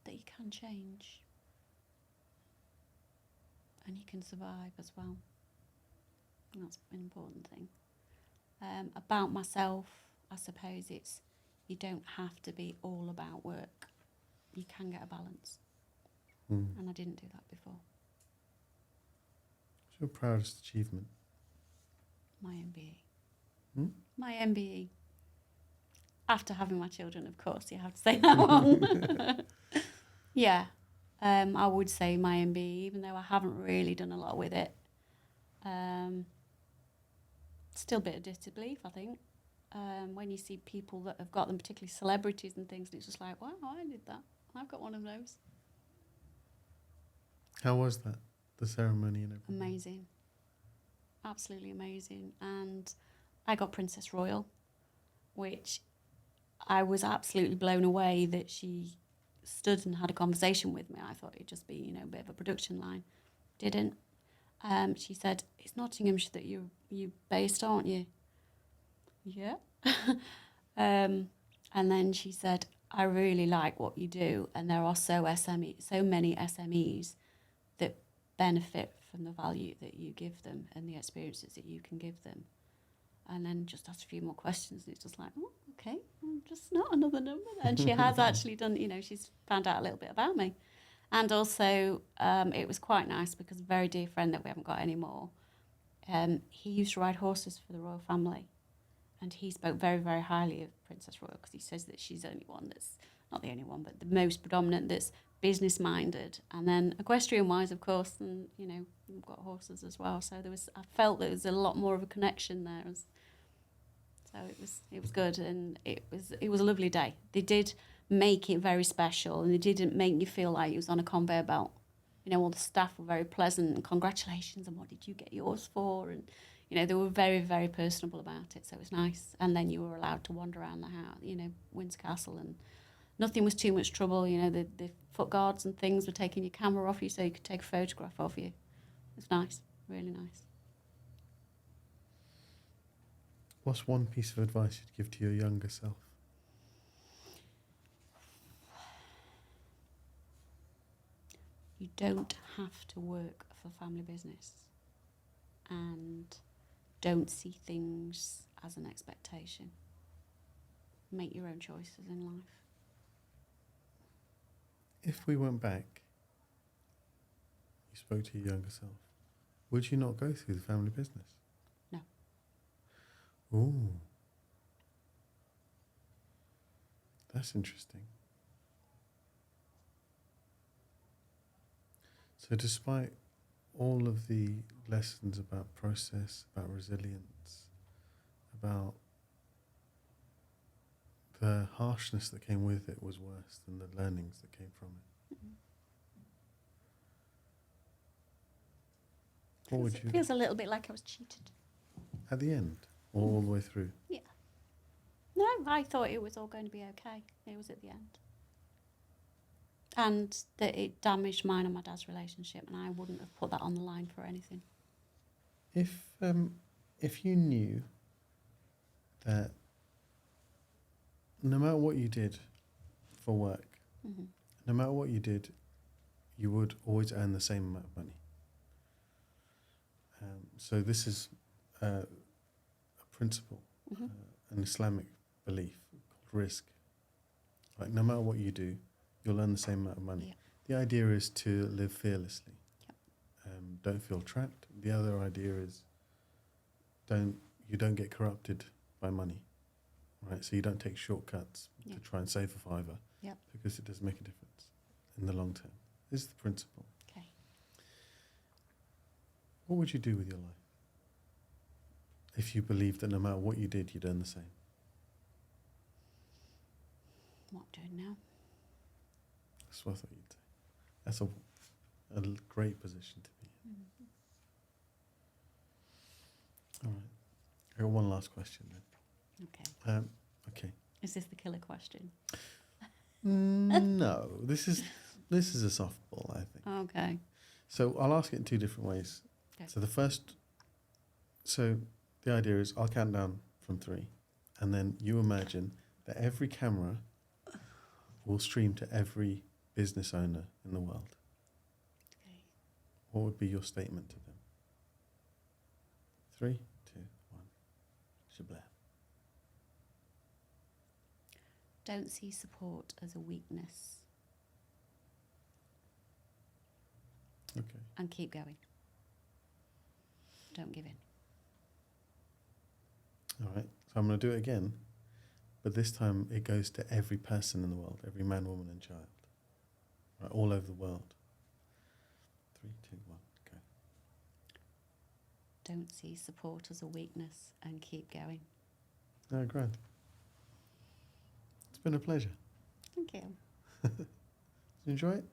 That you can change. And you can survive as well. And that's an important thing. About myself, I suppose it's, you don't have to be all about work. You can get a balance. And I didn't do that before. What's your proudest achievement? My MBE. My MBE. After having my children, of course, you have to say that one. Yeah. I would say my MBE, even though I haven't really done a lot with it. Still a bit of disbelief, I think. When you see people that have got them, particularly celebrities and things, and it's just like, wow, I did that. I've got one of those. How was that? The ceremony and everything? Amazing. Absolutely amazing. And I got Princess Royal, which I was absolutely blown away that she stood and had a conversation with me. I thought it'd just be, you know, a bit of a production line. Didn't. She said, it's Nottinghamshire that you based, aren't you? Yeah. And then she said, I really like what you do, and there are so many SMEs that benefit from the value that you give them and the experiences that you can give them. And then just asked a few more questions, and it's just like, oh, okay, I'm just not another number then. She has actually done, you know, she's found out a little bit about me. And also, it was quite nice because a very dear friend that we haven't got anymore, he used to ride horses for the royal family. And he spoke very, very highly of Princess Royal because he says that she's the only one that's, not the only one, but the most predominant that's business-minded. And then equestrian-wise, of course, and, you know, we've got horses as well. So I felt there was a lot more of a connection there. So it was good, and it was a lovely day. They did make it very special, and they didn't make you feel like it was on a conveyor belt. You know, all the staff were very pleasant, and congratulations, and what did you get yours for? And, you know, they were very, very personable about it, so it was nice. And then you were allowed to wander around the house, you know, Windsor Castle, and nothing was too much trouble. You know, the foot guards and things were taking your camera off you so you could take a photograph of you. It's nice, really nice. What's one piece of advice you'd give to your younger self? You don't have to work for family business, and don't see things as an expectation. Make your own choices in life. If we went back, you spoke to your younger self, would you not go through the family business? No. Ooh. That's interesting. So despite all of the lessons about process, about resilience, about the harshness that came with it was worse than the learnings that came from it. Mm-hmm. What would you, Feels a little bit like I was cheated. at the end, or all the way through? Yeah. No, I thought it was all going to be okay. It was at the end. And that it damaged mine and my dad's relationship, and I wouldn't have put that on the line for anything. If you knew that no matter what you did for work, Mm-hmm. no matter what you did, you would always earn the same amount of money. So this is a principle, Mm-hmm. an Islamic belief called risk. Like no matter what you do, you'll earn the same amount of money. Yeah. The idea is to live fearlessly. Yep. Don't feel trapped. The other idea is you don't get corrupted by money, right? So you don't take shortcuts Yeah. to try and save a fiver, Yep. because it does make a difference in the long term. This is the principle. Okay. What would you do with your life if you believed that no matter what you did, you'd earn the same? What I'm doing now? That's what I thought you'd say. That's a great position to be in. Mm-hmm. All right. I got one last question then. Okay. Okay. Is this the killer question? No, this is a softball, I think. Okay. So I'll ask it in two different ways. Okay. So the idea is I'll count down from 3, and then you imagine that every camera will stream to every business owner in the world. Okay. What would be your statement to them? 3, 2, 1. Shablam. Don't see support as a weakness, Okay. and keep going. Don't give in. All right. So I'm going to do it again, but this time it goes to every person in the world, every man, woman, and child, right, all over the world. 3, 2, 1, go. Don't see support as a weakness, and keep going. Oh, great. It's been a pleasure. Thank you. Did you enjoy it?